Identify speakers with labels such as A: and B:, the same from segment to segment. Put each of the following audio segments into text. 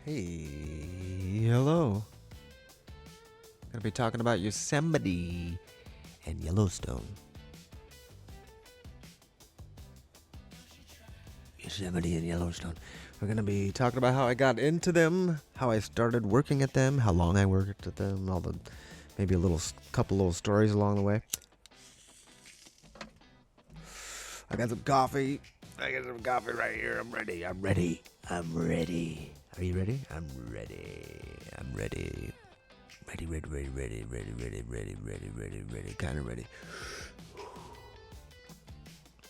A: Hey, hello. Gonna be talking about Yosemite and Yellowstone. Yosemite and Yellowstone. We're gonna be talking about how I got into them, how I started working at them, how long I worked at them, all the maybe couple little stories along the way. I got some coffee. I got some coffee right here. I'm ready. I'm ready. I'm ready. Are you ready? I'm ready. I'm ready. Ready. Kind of ready.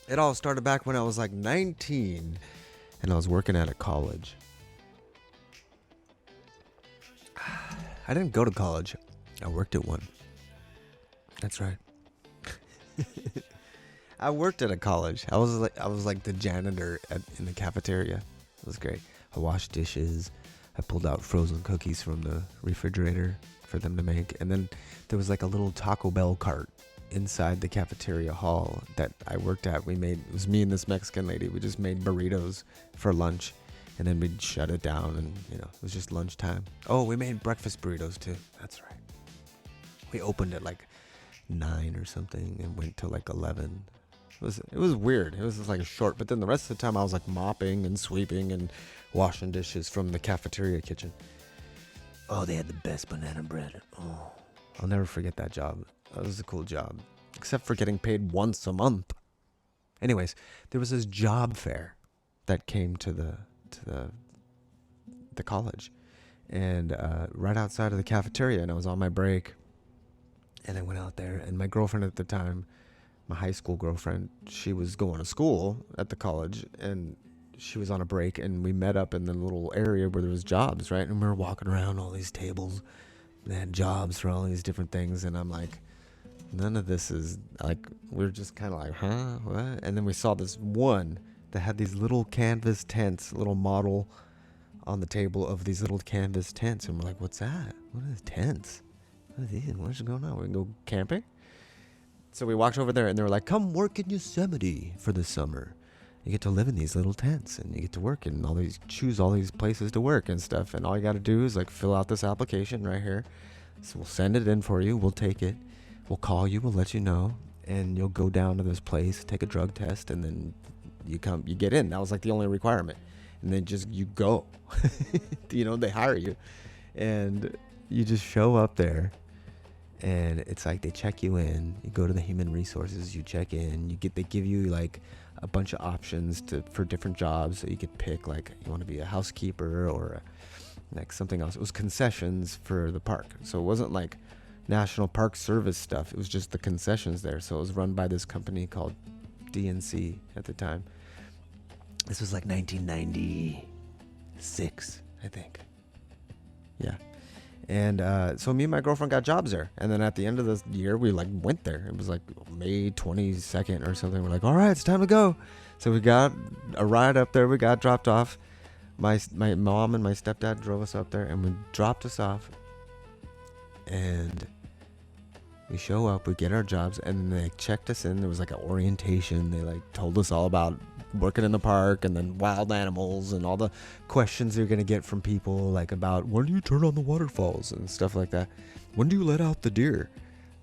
A: It all started back when I was like 19 and I was working at a college. I didn't go to college. I worked at one. That's right. I worked at a college. I was like the janitor in the cafeteria. It was great. I washed dishes. I pulled out frozen cookies from the refrigerator for them to make. And then there was like a little Taco Bell cart inside the cafeteria hall that I worked at. It was me and this Mexican lady. We just made burritos for lunch. And then we'd shut it down and, it was just lunchtime. Oh, we made breakfast burritos too. That's right. We opened at like 9 or something and went till like 11. It was weird. It was just like a short, but then the rest of the time I was like mopping and sweeping and washing dishes from the cafeteria kitchen. Oh, they had the best banana bread. Oh, I'll never forget that job. That was a cool job, except for getting paid once a month. Anyways, there was this job fair that came to the college, and right outside of the cafeteria, and I was on my break, and I went out there, and my girlfriend at the time, my high school girlfriend, she was going to school at the college, and she was on a break, and we met up in the little area where there was jobs, right? And we were walking around all these tables. They had jobs for all these different things, and I'm like, none of this is, like, we're just kind of like, huh, what? And then we saw this one that had these little canvas tents, little model on the table of these little canvas tents, and we're like, what's that? What are these tents? What are these? What's going on? We can go camping? So we walked over there, and they were like, come work in Yosemite for the summer. You get to live in these little tents, and you get to work and choose all these places to work and stuff. And all you got to do is like fill out this application right here. So we'll send it in for you. We'll take it. We'll call you. We'll let you know. And you'll go down to this place, take a drug test, and then you get in. That was like the only requirement. And then you go. They hire you. And you just show up there. And it's like they check you in. You go to the human resources. You check in. They give you like a bunch of options for different jobs. So you could pick like you want to be a housekeeper or like something else. It was concessions for the park. So it wasn't like National Park Service stuff. It was just the concessions there. So it was run by this company called DNC at the time. This was like 1996, I think. Yeah. And so me and my girlfriend got jobs there. And then at the end of the year, we like went there. It was like May 22nd or something. We're like, all right, it's time to go. So we got a ride up there. We got dropped off. My mom and my stepdad drove us up there, and we dropped us off. And we show up, we get our jobs, and then they checked us in. There was like an orientation. They like told us all about working in the park and then wild animals and all the questions you're going to get from people, like about when do you turn on the waterfalls and stuff like that. When do you let out the deer?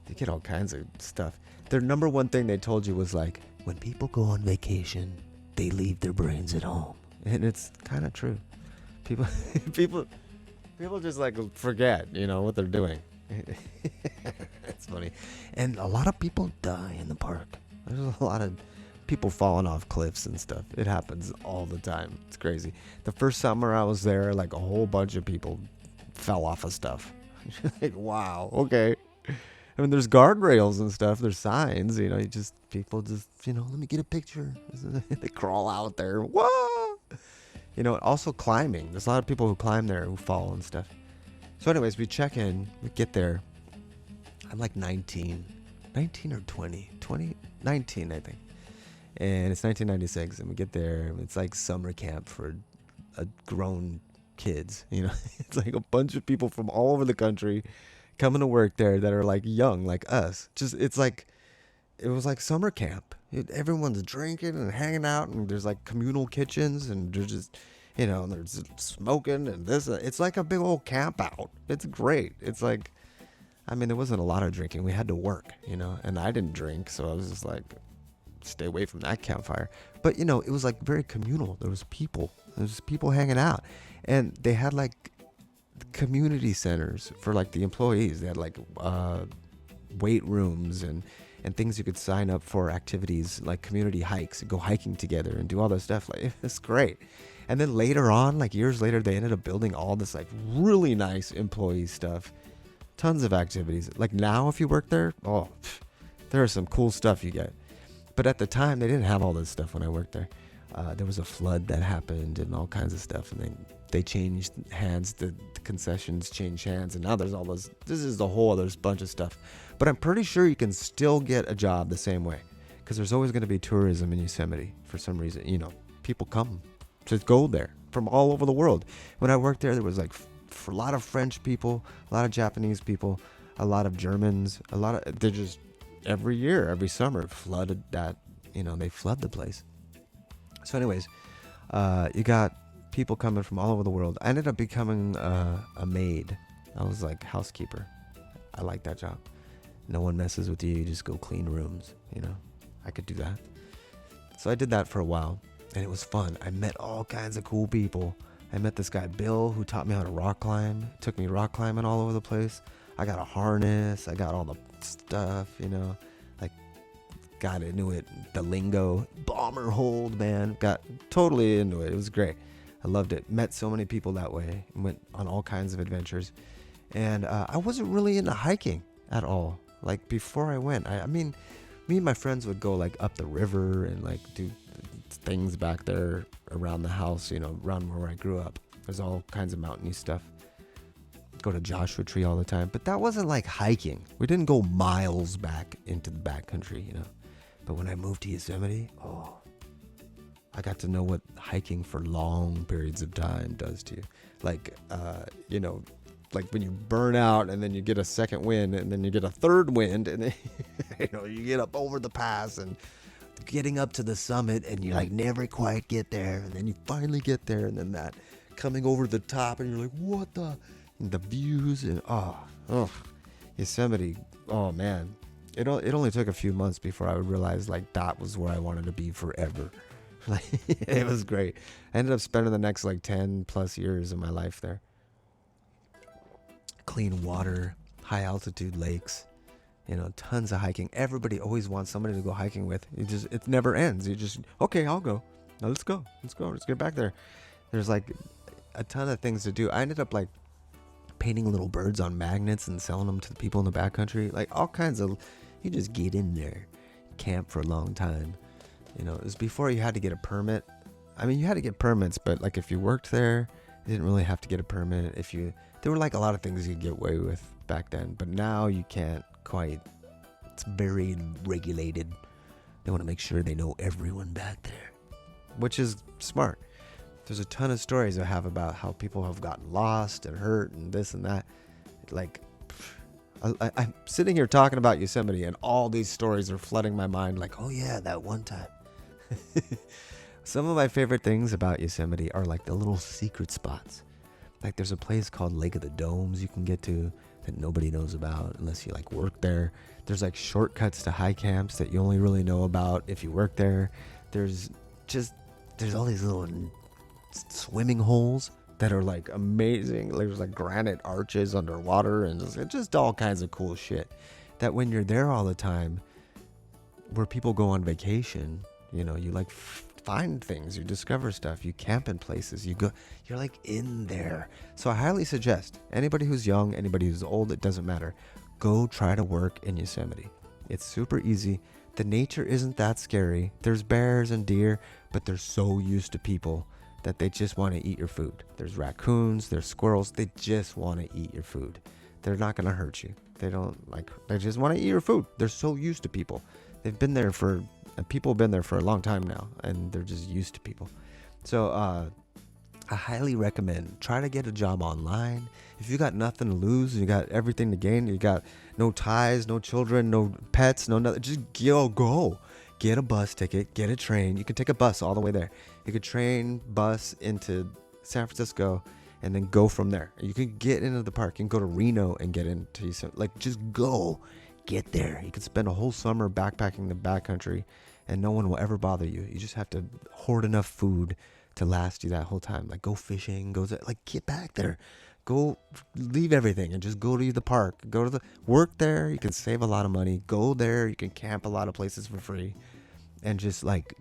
A: You get all kinds of stuff. Their number one thing they told you was like, when people go on vacation, they leave their brains at home. And it's kind of true. People just like forget, what they're doing. It's funny. And a lot of people die in the park. There's a lot of people falling off cliffs and stuff. It happens all the time. It's crazy. The first summer I was there, like a whole bunch of people fell off of stuff. Like, wow, okay. I mean, there's guardrails and stuff. There's signs, people just, let me get a picture. They crawl out there. Whoa! Also climbing. There's a lot of people who climb there who fall and stuff. So anyways, we check in. We get there. I'm like 19 or 20, 19, I think. And it's 1996, and we get there. It's like summer camp for grown kids. It's like a bunch of people from all over the country coming to work there that are like young, like us. It was like summer camp. Everyone's drinking and hanging out, and there's like communal kitchens, and And there's smoking and this. It's like a big old camp out. It's great. It's like, I mean, there wasn't a lot of drinking. We had to work, and I didn't drink, so I was just like, stay away from that campfire. But it was like very communal. There was people. Hanging out, and they had like community centers for like the employees. They had like weight rooms and things you could sign up for, activities like community hikes, go hiking together and do all this stuff. Like, it's great. And then later on, like years later, they ended up building all this like really nice employee stuff, tons of activities. Like now, if you work there, there's some cool stuff you get. But at the time, they didn't have all this stuff when I worked there. There was a flood that happened and all kinds of stuff, and then they changed hands. The concessions changed hands, and now there's all those. This is the whole other bunch of stuff. But I'm pretty sure you can still get a job the same way, because there's always going to be tourism in Yosemite for some reason. People come to go there from all over the world. When I worked there was like a lot of French people, a lot of Japanese people, a lot of Germans, they're just every year, every summer, flooded that. They flood the place. So anyways, you got people coming from all over the world. I ended up becoming a maid. I was like housekeeper. I like that job. No one messes with you. You just go clean rooms. I could do that. So I did that for a while, and it was fun. I met all kinds of cool people. I met this guy, Bill, who taught me how to rock climb. Took me rock climbing all over the place. I got a harness. I got all the stuff, like got into it. The lingo, bomber hold, man. Got totally into it. It was great. I loved it. Met so many people that way. Went on all kinds of adventures. And I wasn't really into hiking at all. Like before I went, I mean, me and my friends would go like up the river and like do things back there around the house, around where I grew up. There's all kinds of mountainy stuff. Go to Joshua Tree all the time. But that wasn't like hiking. We didn't go miles back into the backcountry, But when I moved to Yosemite, I got to know what hiking for long periods of time does to you. Like, like when you burn out and then you get a second wind and then you get a third wind and then, you get up over the pass and getting up to the summit and you like never quite get there. And then you finally get there, and then that coming over the top and you're like, what the views and Yosemite. Oh man. It only took a few months before I would realize like that was where I wanted to be forever. Like it was great. I ended up spending the next like 10 plus years of my life there. Clean water, high altitude lakes, tons of hiking. Everybody always wants somebody to go hiking with. It never ends. You just, okay, I'll go. Now let's go. Let's get back there. There's like a ton of things to do. I ended up like painting little birds on magnets and selling them to the people in the backcountry. Like all kinds of, you just get in there, camp for a long time. It was before you had to get a permit. I mean, you had to get permits, but like if you worked there, you didn't really have to get a permit. There were like a lot of things you could get away with back then, but now you can't quite. It's very regulated. They want to make sure they know everyone back there, which is smart. There's a ton of stories I have about how people have gotten lost and hurt and this and that. Like, I'm sitting here talking about Yosemite and all these stories are flooding my mind like, oh yeah, that one time. Some of my favorite things about Yosemite are like the little secret spots. Like there's a place called Lake of the Domes you can get to that nobody knows about unless you like work there. There's like shortcuts to high camps that you only really know about if you work there. There's all these little swimming holes that are like amazing. There's like granite arches underwater and just all kinds of cool shit that when you're there all the time, where people go on vacation, you like find things, you discover stuff, you camp in places, you're like in there. So I highly suggest anybody who's young, anybody who's old, it doesn't matter, go try to work in Yosemite. It's super easy. The nature isn't that scary. There's bears and deer, but they're so used to people that they just want to eat your food. There's raccoons, there's squirrels, they just want to eat your food. They're not going to hurt you. They just want to eat your food. They're so used to people. People have been there for a long time now, and they're just used to people. So I highly recommend try to get a job online. If you got nothing to lose, you got everything to gain, you got no ties, no children, no pets, no nothing, just go. Get a bus ticket, get a train. You can take a bus all the way there. You could train, bus into San Francisco, and then go from there. You can get into the park. You can go to Reno and get into Yosemite. Like, just go. Get there. You can spend a whole summer backpacking the backcountry, and no one will ever bother you. You just have to hoard enough food to last you that whole time. Like, go fishing, get back there. Go, leave everything and just go to the park. Go to the work there. You can save a lot of money. Go there. You can camp a lot of places for free, and just like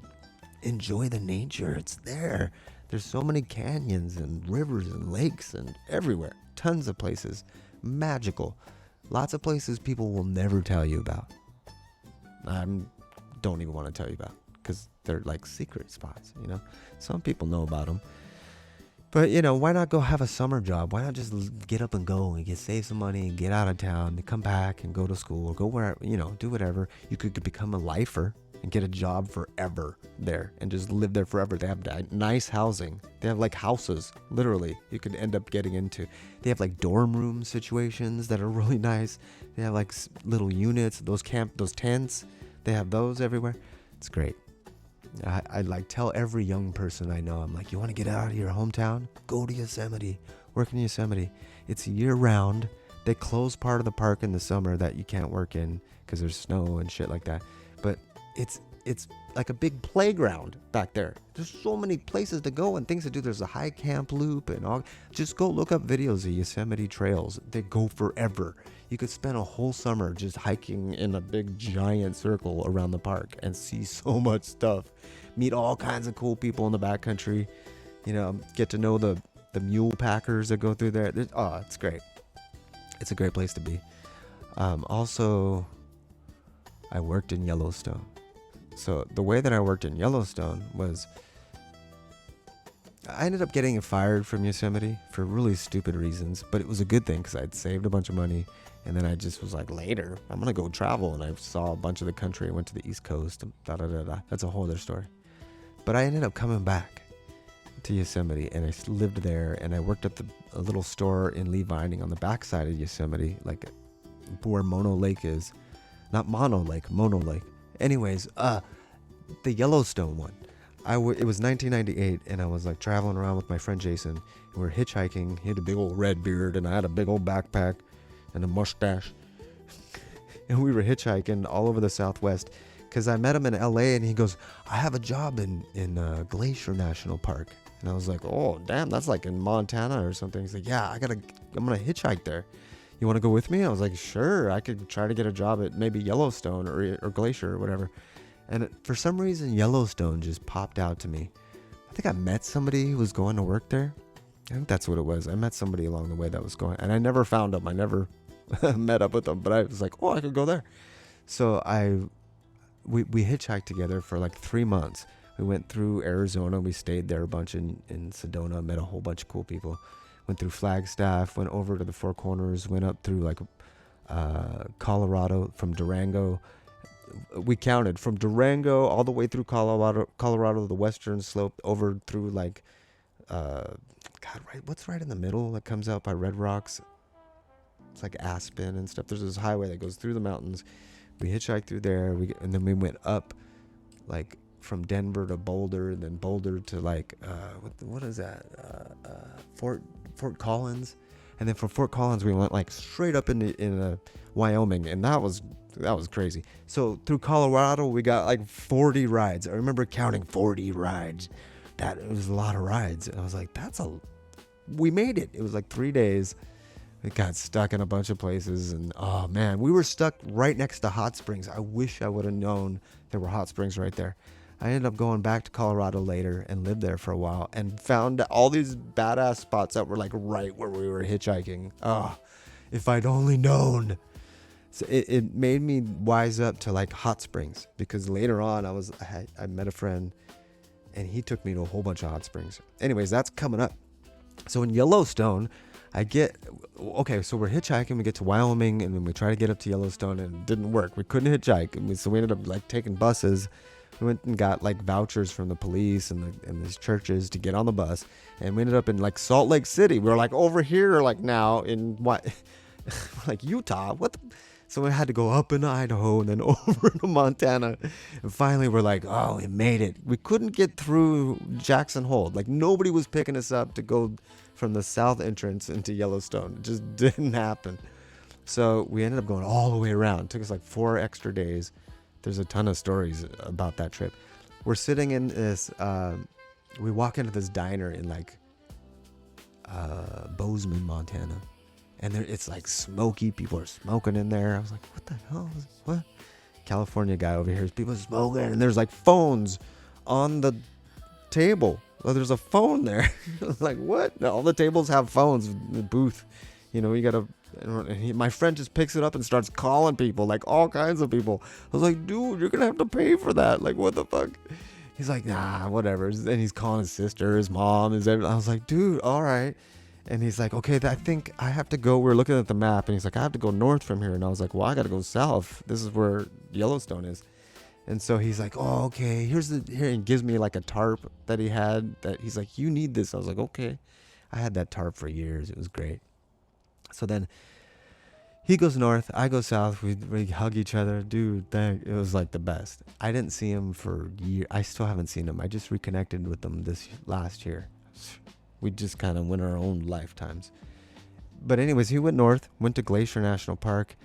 A: enjoy the nature. It's there. There's so many canyons and rivers and lakes and everywhere. Tons of places. Magical. Lots of places people will never tell you about. I don't even want to tell you about, because they're like secret spots, Some people know about them. But, why not go have a summer job? Why not just get up and go and save some money and get out of town and come back and go to school or go where, do whatever. You could become a lifer and get a job forever there and just live there forever. They have nice housing. They have like houses, literally, you could end up getting into. They have like dorm room situations that are really nice. They have like little units, those tents. They have those everywhere. It's great. I like tell every young person I know, I'm like, you want to get out of your hometown? Go to Yosemite. Work in Yosemite. It's year round. They close part of the park in the summer that you can't work in because there's snow and shit like that. But it's like a big playground back there. There's so many places to go and things to do. There's a high camp loop and all. Just go look up videos of Yosemite trails. They go forever. You could spend a whole summer just hiking in a big giant circle around the park and see so much stuff. Meet all kinds of cool people in the backcountry. Get to know the mule packers that go through there. It's great. It's a great place to be. Also, I worked in Yellowstone. So the way that I worked in Yellowstone was I ended up getting fired from Yosemite for really stupid reasons, but it was a good thing because I'd saved a bunch of money, and then I just was like, later, I'm going to go travel, and I saw a bunch of the country. I went to the East Coast, That's a whole other story. But I ended up coming back to Yosemite, and I lived there, and I worked at a little store in Lee Vining on the backside of Yosemite, like where Mono Lake is. Not Mono Lake, Mono Lake. Anyways, the Yellowstone one. It was 1998, and I was like traveling around with my friend Jason, and we were hitchhiking. He had a big old red beard, and I had a big old backpack and a mustache. And we were hitchhiking all over the Southwest, because I met him in LA, and he goes, I have a job in Glacier National Park. And I was like, oh, damn, that's like in Montana or something. He's like, yeah, I'm going to hitchhike there. You want to go with me? I was like, sure, I could try to get a job at maybe Yellowstone or Glacier or whatever. And for some reason, Yellowstone just popped out to me. I think I met somebody who was going to work there. I think that's what it was. I met somebody along the way that was going, and I never found them. I never met up with them, but I was like, oh, I could go there. So we hitchhiked together for like 3 months. We went through Arizona. We stayed there a bunch in Sedona, met a whole bunch of cool people. Went through Flagstaff, went over to the Four Corners, went up through like Colorado, from Durango. We counted from Durango all the way through Colorado, the western slope, over through like, what's right in the middle that comes out by Red Rocks? It's like Aspen and stuff. There's this highway that goes through the mountains. We hitchhiked through there, and then we went up, like from Denver to Boulder, and then Boulder to like what is that? Fort Collins, and then from Fort Collins we went like straight up in Wyoming, and that was crazy. So through Colorado we got like 40 rides. I remember counting 40 rides. That was a lot of rides. I was like, we made it. It was like 3 days. We got stuck in a bunch of places, and oh man, we were stuck right next to hot springs. I wish I would have known there were hot springs right there. I ended up going back to Colorado later and lived there for a while and found all these badass spots that were like right where we were hitchhiking. Oh, if I'd only known. So it made me wise up to like hot springs, because later on I met a friend and he took me to a whole bunch of hot springs. Anyways, that's coming up. So in Yellowstone, so we're hitchhiking, we get to Wyoming, and then we try to get up to Yellowstone, and it didn't work. We couldn't hitchhike, so we ended up like taking buses. We went and got like vouchers from the police and these churches to get on the bus, and we ended up in like Salt Lake City. We were like over here, like now in what, like Utah. So we had to go up in Idaho and then over to Montana. And finally we're like, oh, we made it. We couldn't get through Jackson Hole. Like nobody was picking us up to go from the south entrance into Yellowstone. It just didn't happen. So we ended up going all the way around. It took us like 4 extra days. There's a ton of stories about that trip. We're sitting in this, we walk into this diner in like Bozeman, Montana. And there, it's like smoky. People are smoking in there. I was like, what the hell? What? California guy over here. People smoking. And there's like phones on the table. Well, there's a phone there. Like, what? No, all the tables have phones in the booth. You know, you got to... my friend just picks it up and starts calling people. Like, all kinds of people. I was like, dude, you're going to have to pay for that. Like, what the fuck? He's like, nah, whatever. And he's calling his sister, his mom. I was like, dude, all right. And he's like, okay, I think I have to go. We're looking at the map. And he's like, I have to go north from here. And I was like, well, I got to go south. This is where Yellowstone is. And so he's like, oh, okay, here, and gives me like a tarp that he had. That he's like, you need this. I was like, okay. I had that tarp for years. It was great. So then he goes north. I go south. We hug each other. Dude, it was like the best. I didn't see him for years. I still haven't seen him. I just reconnected with him this last year. We just kind of went our own lifetimes. But anyways, he went north, went to Glacier National Park.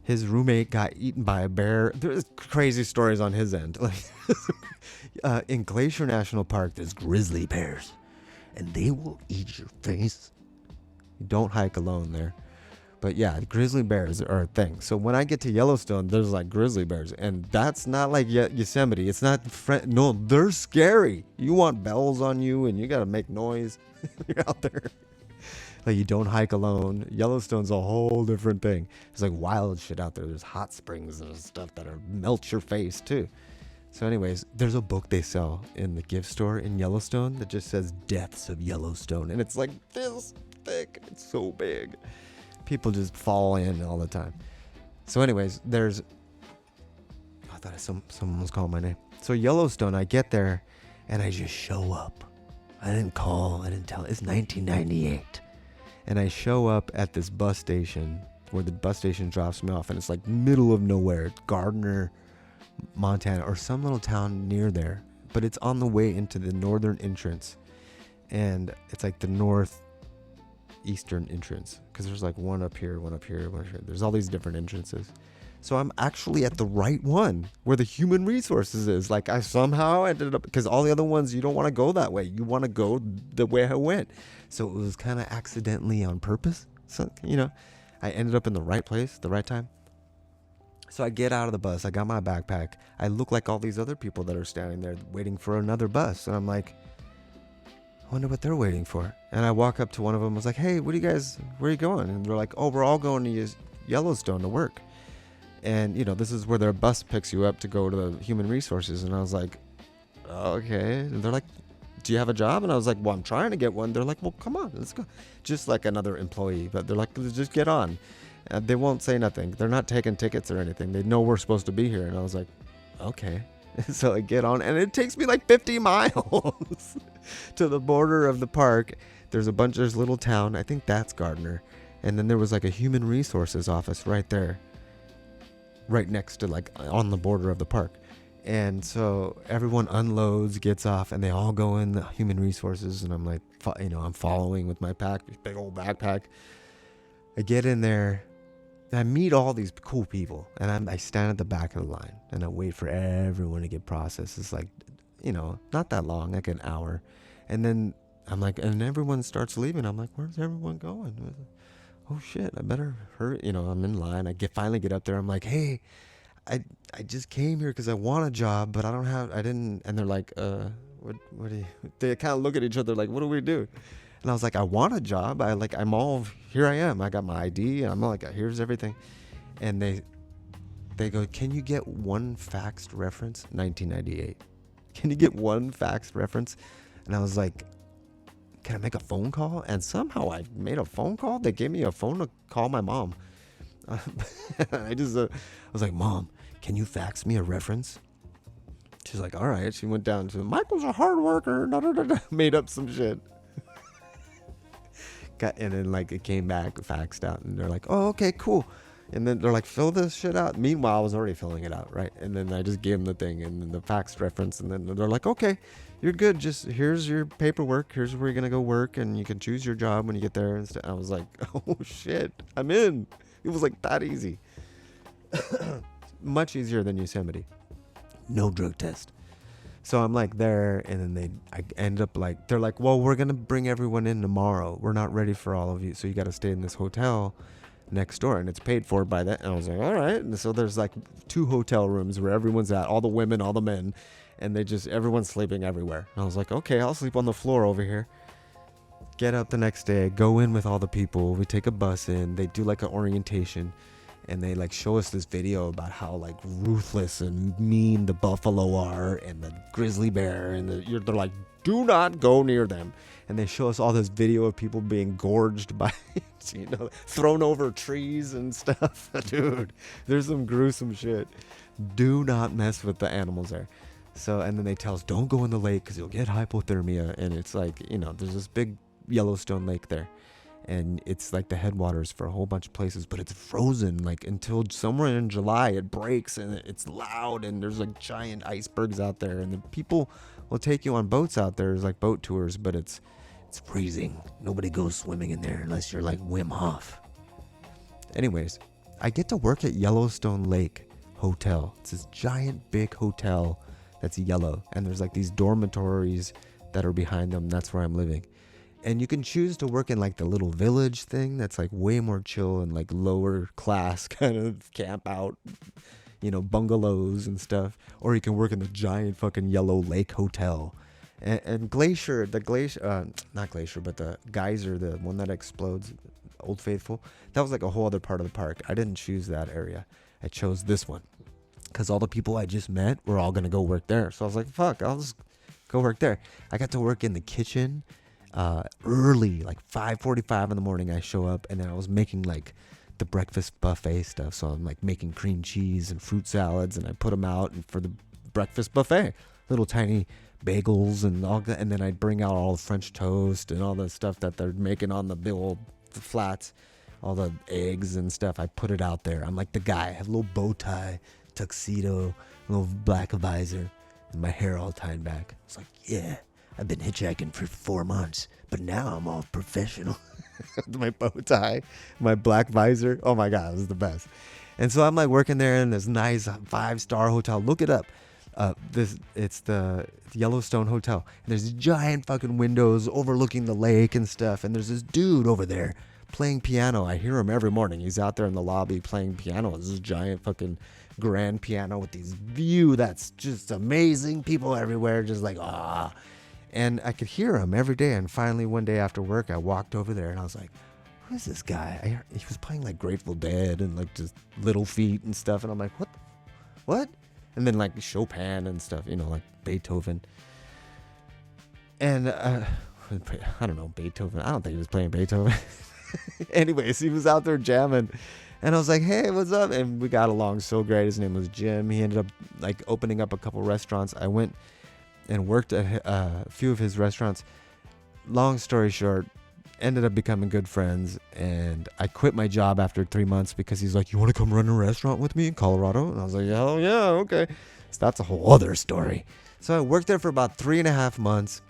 A: His roommate got eaten by a bear. There's crazy stories on his end. Like in Glacier National Park, there's grizzly bears. And they will eat your face. You don't hike alone there. But yeah, grizzly bears are a thing. So when I get to Yellowstone, there's like grizzly bears. And that's not like Yosemite. It's not... no, they're scary. You want bells on you and you got to make noise. You're out there. Like, you don't hike alone. Yellowstone's a whole different thing. There's like wild shit out there. There's hot springs and stuff that melt your face too. So anyways, there's a book they sell in the gift store in Yellowstone that just says Deaths of Yellowstone. And it's like this thick. It's so big. People just fall in all the time. So anyways, I thought someone was calling my name. So Yellowstone, I get there and I just show up. I didn't call. I didn't tell. It's 1998. And I show up at this bus station where the bus station drops me off. And it's like middle of nowhere. Gardner, Montana, or some little town near there. But it's on the way into the northern entrance. And it's like the northeastern entrance. Because there's like one up here, one up here, one up here. There's all these different entrances. So I'm actually at the right one where the human resources is. Like, I somehow ended up, because all the other ones, you don't want to go that way. You want to go the way I went. So it was kind of accidentally on purpose. So, you know, I ended up in the right place, the right time. So I get out of the bus. I got my backpack. I look like all these other people that are standing there waiting for another bus. And I'm like, I wonder what they're waiting for. And I walk up to one of them. I was like, hey, where are you going? And they're like, oh, we're all going to Yellowstone to work. And, you know, this is where their bus picks you up to go to the human resources. And I was like, okay. And they're like, do you have a job? And I was like, well, I'm trying to get one. They're like, well, come on, let's go. Just like another employee. But they're like, just get on. They won't say nothing. They're not taking tickets or anything. They know we're supposed to be here. And I was like, okay. So I get on. And it takes me like 50 miles to the border of the park. There's a little town. I think that's Gardner. And then there was like a human resources office right there. Right next to, like, on the border of the park. And so everyone unloads, gets off, and they all go in the human resources. And I'm like, I'm following with my big old backpack. I get in there, and I meet all these cool people. And I stand at the back of the line, and I wait for everyone to get processed. It's like, not that long, like an hour. And then I'm like, and everyone starts leaving. I'm like, where's everyone going? Oh shit, I better hurry. I'm in line. Finally get up there. I'm like, hey, I just came here because I want a job, but I didn't. And they're like, what do you, they kind of look at each other like, what do we do? And I was like, I want a job. Here I am. I got my ID. And I'm like, here's everything. And they go, can you get one faxed reference? 1998. Can you get one faxed reference? And I was like, can I make a phone call? And somehow I made a phone call. They gave me a phone to call my mom. I was like, Mom, can you fax me a reference? She's like, all right. She went down to, Michael's a hard worker. Made up some shit. And then like it came back faxed out, and they're like, oh, okay, cool. And then they're like, fill this shit out. Meanwhile, I was already filling it out, right? And then I just gave them the thing and then the fax reference. And then they're like, okay, you're good. Just here's your paperwork. Here's where you're going to go work. And you can choose your job when you get there. And I was like, oh, shit, I'm in. It was like that easy. Much easier than Yosemite. No drug test. So I'm like there, and then I end up like, they're like, well, we're going to bring everyone in tomorrow. We're not ready for all of you. So you got to stay in this hotel next door, and it's paid for by that. And I was like, all right. And so there's like 2 hotel rooms where everyone's at, all the women, all the men, and everyone's sleeping everywhere. And I was like, okay, I'll sleep on the floor over here. Get up the next day, go in with all the people. We take a bus in. They do like an orientation, and they like show us this video about how like ruthless and mean the buffalo are, and the grizzly bear, and they're like, do not go near them. And they show us all this video of people being gorged by, thrown over trees and stuff. Dude, there's some gruesome shit. Do not mess with the animals there. So, and then they tell us, don't go in the lake because you'll get hypothermia. And it's like, there's this big Yellowstone lake there. And it's like the headwaters for a whole bunch of places, but it's frozen like until somewhere in July. It breaks and it's loud, and there's like giant icebergs out there, and the people will take you on boats out there. There's like boat tours, but it's freezing. Nobody goes swimming in there unless you're like Wim Hof. Anyways, I get to work at Yellowstone Lake Hotel. It's this giant big hotel that's yellow, and there's like these dormitories that are behind them. That's where I'm living. And you can choose to work in like the little village thing that's like way more chill and like lower class kind of camp out, bungalows and stuff. Or you can work in the giant fucking yellow lake hotel. And not Glacier, but the geyser, the one that explodes, Old Faithful, that was like a whole other part of the park. I didn't choose that area. I chose this one because all the people I just met were all going to go work there. So I was like, fuck, I'll just go work there. I got to work in the kitchen. Early, like 5:45 in the morning, I show up, and then I was making like the breakfast buffet stuff. So I'm like making cream cheese and fruit salads, and I put them out for the breakfast buffet, little tiny bagels and all that. And then I'd bring out all the French toast and all the stuff that they're making on the big old flats, all the eggs and stuff. I put it out there. I'm like the guy. I have a little bow tie, tuxedo, a little black visor, and my hair all tied back. It's like, yeah. I've been hitchhiking for 4 months, but now I'm all professional. My bow tie, my black visor. Oh my God, it was the best. And so I'm like working there in this nice 5-star hotel. Look it up. It's the Yellowstone Hotel. And there's giant fucking windows overlooking the lake and stuff. And there's this dude over there playing piano. I hear him every morning. He's out there in the lobby playing piano. This is giant fucking grand piano with this view that's just amazing. People everywhere just like, ah. And I could hear him every day. And finally, one day after work, I walked over there and I was like, who's this guy? He was playing like Grateful Dead and like just Little Feat and stuff. And I'm like, what? And then like Chopin and stuff, like Beethoven. And I don't know, Beethoven. I don't think he was playing Beethoven. Anyways, he was out there jamming. And I was like, hey, what's up? And we got along so great. His name was Jim. He ended up like opening up a couple restaurants. I went and worked at a few of his restaurants. Long story short, ended up becoming good friends, and I quit my job after 3 months because he's like, you want to come run a restaurant with me in Colorado? And I was like, oh yeah, okay. So that's a whole other story. So I worked there for about 3.5 months.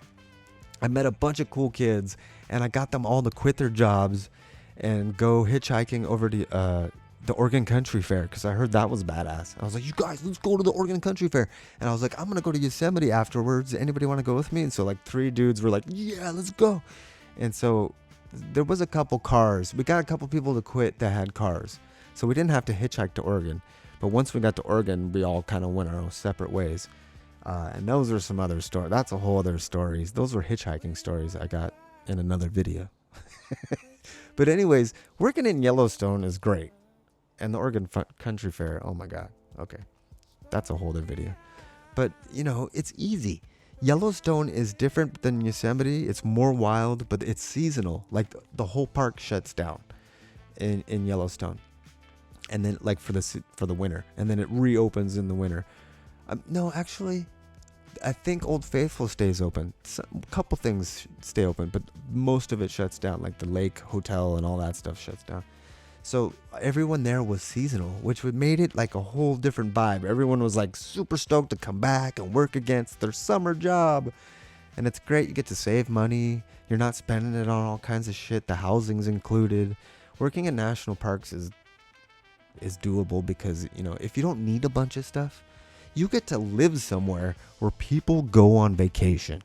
A: I met a bunch of cool kids, and I got them all to quit their jobs and go hitchhiking over to the Oregon Country Fair, because I heard that was badass. I was like, you guys, let's go to the Oregon Country Fair. And I was like, I'm going to go to Yosemite afterwards. Anybody want to go with me? And so like 3 dudes were like, yeah, let's go. And so there was a couple cars. We got a couple people to quit that had cars. So we didn't have to hitchhike to Oregon. But once we got to Oregon, we all kind of went our own separate ways. And those are some other stories. That's a whole other stories. Those were hitchhiking stories I got in another video. But anyways, working in Yellowstone is great. And the Oregon Country Fair, oh my God. Okay. That's a whole other video. But, it's easy. Yellowstone is different than Yosemite. It's more wild, but it's seasonal. Like the whole park shuts down in Yellowstone. And then like for the winter. And then it reopens in the winter. No, actually, I think Old Faithful stays open. A couple things stay open, but most of it shuts down. Like the lake hotel and all that stuff shuts down. So everyone there was seasonal, which would made it like a whole different vibe. Everyone was like super stoked to come back and work against their summer job. And it's great. You get to save money. You're not spending it on all kinds of shit. The housing's included. Working in national parks is doable because, if you don't need a bunch of stuff, you get to live somewhere where people go on vacation.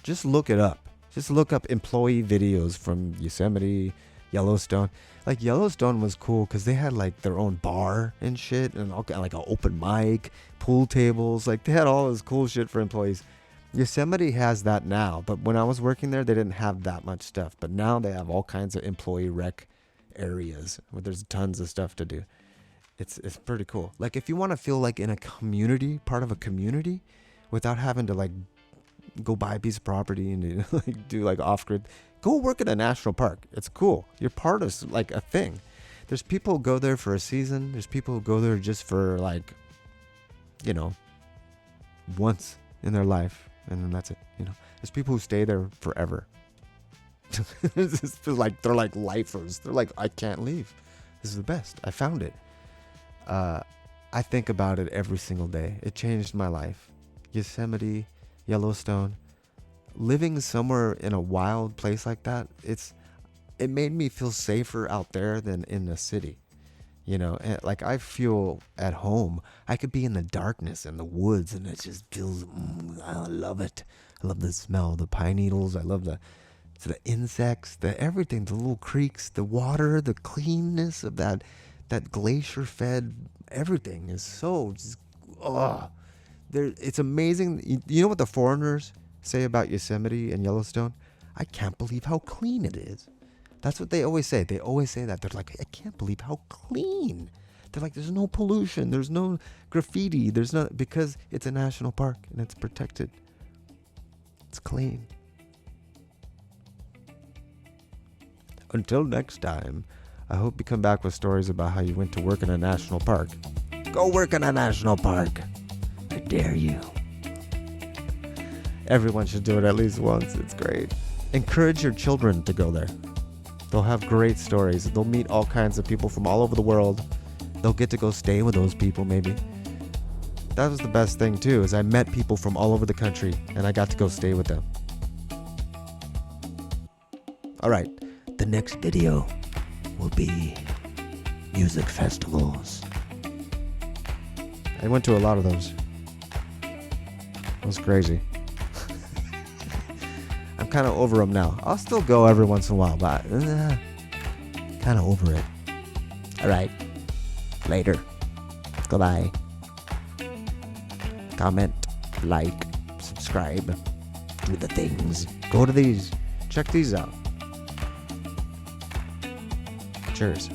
A: Just look it up. Just look up employee videos from Yosemite, Yellowstone. Like Yellowstone was cool because they had like their own bar and shit, and all like an open mic, pool tables. Like they had all this cool shit for employees. Yosemite has that now, but when I was working there, they didn't have that much stuff. But now they have all kinds of employee rec areas where there's tons of stuff to do. It's pretty cool. Like if you want to feel like in a community, part of a community, without having to like go buy a piece of property and like do like off-grid, go work at a national park. It's cool. You're part of like a thing. There's people who go there for a season. There's people who go there just for like, once in their life, and then that's it. There's people who stay there forever. It's like they're like lifers. They're like, I can't leave. This is the best. I found it. I think about it every single day. It changed my life. Yosemite, Yellowstone, living somewhere in a wild place like that, it made me feel safer out there than in the city. And like I feel at home. I could be in the darkness in the woods and it just feels, I love it. I love the smell of the pine needles. I love the insects, the everything, the little creeks, the water, the cleanness of that glacier fed, everything is so just, it's amazing. You know what the foreigners say about Yosemite and Yellowstone? I can't believe how clean it is. That's what they always say. They always say that. They're like, I can't believe how clean. They're like, there's no pollution. There's no graffiti. There's not, because it's a national park and it's protected. It's clean. Until next time, I hope you come back with stories about how you went to work in a national park. Go work in a national park. I dare you. Everyone should do it at least once. It's great. Encourage your children to go there. They'll have great stories. They'll meet all kinds of people from all over the world. They'll get to go stay with those people maybe. That was the best thing too, is I met people from all over the country and I got to go stay with them. All right. The next video will be music festivals. I went to a lot of those. It was crazy. I'm kind of over them now. I'll still go every once in a while, but kind of over it. All right. Later. Goodbye. Comment, like, subscribe, do the things. Go to these. Check these out. Cheers.